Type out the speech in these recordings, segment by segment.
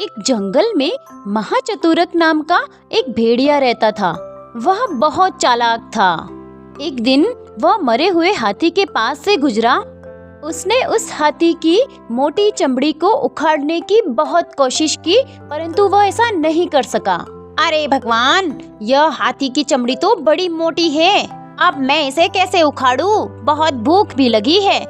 एक जंगल में महाचतुरक नाम का एक भेड़िया रहता था। वह बहुत चालाक था। एक दिन वह मरे हुए हाथी के पास से गुजरा। उसने उस हाथी की मोटी चमड़ी को उखाड़ने की बहुत कोशिश की, परंतु वह ऐसा नहीं कर सका। अरे भगवान, यह हाथी की चमड़ी तो बड़ी मोटी है, अब मैं इसे कैसे उखाड़ूं? बहुत भूख भी लगी है।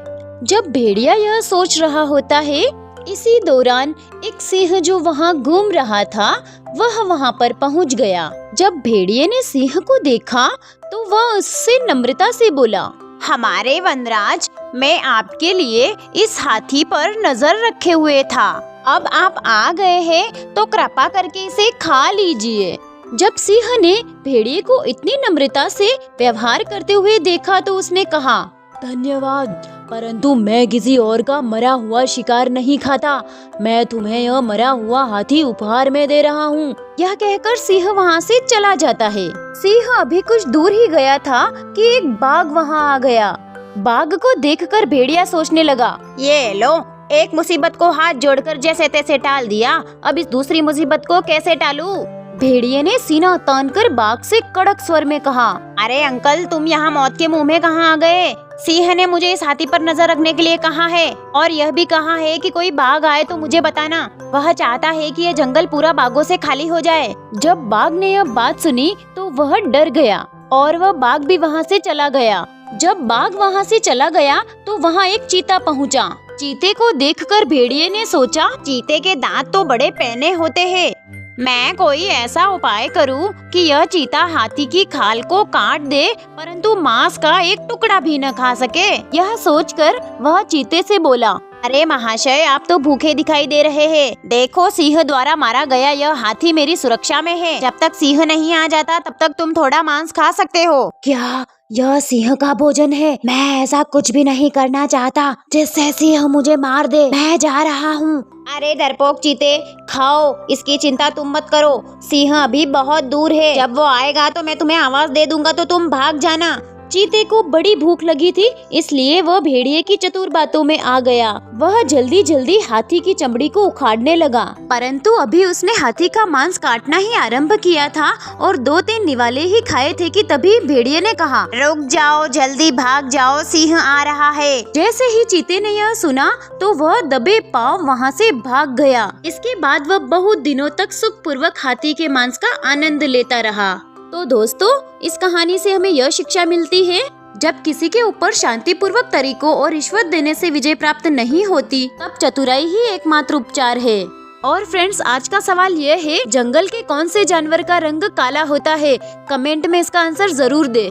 जब भेड़िया यह सोच रहा होता है, इसी दौरान एक सिंह जो वहाँ घूम रहा था वह वहाँ पर पहुँच गया। जब भेड़िए ने सिंह को देखा तो वह उससे नम्रता से बोला, हमारे वनराज, मैं आपके लिए इस हाथी पर नजर रखे हुए था। अब आप आ गए हैं तो कृपा करके इसे खा लीजिए। जब सिंह ने भेड़िए को इतनी नम्रता से व्यवहार करते हुए देखा तो उसने कहा, धन्यवाद, परंतु मैं किसी और का मरा हुआ शिकार नहीं खाता। मैं तुम्हें यह मरा हुआ हाथी उपहार में दे रहा हूँ। यह कहकर सिंह वहाँ से चला जाता है। सिंह अभी कुछ दूर ही गया था कि एक बाघ वहाँ आ गया। बाघ को देखकर भेड़िया सोचने लगा, ये लो, एक मुसीबत को हाथ जोड़कर जैसे तैसे टाल दिया, अब इस दूसरी मुसीबत को कैसे टालूं? भेड़िए ने सीना तानकर बाघ से कड़क स्वर में कहा, अरे अंकल, तुम यहाँ मौत के मुंह में कहाँ आ गए? सिंह ने मुझे इस हाथी पर नजर रखने के लिए कहा है और यह भी कहा है कि कोई बाघ आए तो मुझे बताना। वह चाहता है कि यह जंगल पूरा बाघों से खाली हो जाए। जब बाघ ने यह बात सुनी तो वह डर गया और वह बाघ भी वहाँ से चला गया। जब बाघ वहाँ से चला गया तो वहाँ एक चीता पहुँचा। चीते को देखकर भेड़िए ने सोचा, चीते के दांत तो बड़े पैने होते हैं। मैं कोई ऐसा उपाय करूं कि यह चीता हाथी की खाल को काट दे, परंतु मांस का एक टुकड़ा भी न खा सके। यह सोचकर वह चीते से बोला, अरे महाशय, आप तो भूखे दिखाई दे रहे हैं। देखो, सिंह द्वारा मारा गया यह हाथी मेरी सुरक्षा में है। जब तक सिंह नहीं आ जाता तब तक तुम थोड़ा मांस खा सकते हो। क्या यह सिंह का भोजन है? मैं ऐसा कुछ भी नहीं करना चाहता जिससे सिंह मुझे मार दे। मैं जा रहा हूँ। अरे डरपोक चीते, खाओ, इसकी चिंता तुम मत करो। सिंह अभी बहुत दूर है। जब वो आएगा तो मैं तुम्हें आवाज दे दूंगा तो तुम भाग जाना। चीते को बड़ी भूख लगी थी, इसलिए वह भेड़िए की चतुर बातों में आ गया। वह जल्दी जल्दी हाथी की चमड़ी को उखाड़ने लगा, परंतु अभी उसने हाथी का मांस काटना ही आरंभ किया था और 2-3 निवाले ही खाए थे कि तभी भेड़िए ने कहा, रुक जाओ, जल्दी भाग जाओ, सिंह आ रहा है। जैसे ही चीते ने यह सुना तो वह दबे पांव वहाँ से भाग गया। इसके बाद वह बहुत दिनों तक सुखपूर्वक हाथी के मांस का आनंद लेता रहा। तो दोस्तों, इस कहानी से हमें यह शिक्षा मिलती है, जब किसी के ऊपर शांतिपूर्वक तरीकों और रिश्वत देने से विजय प्राप्त नहीं होती, तब चतुराई ही एकमात्र उपचार है। और फ्रेंड्स, आज का सवाल यह है, जंगल के कौन से जानवर का रंग काला होता है? कमेंट में इसका आंसर जरूर दे।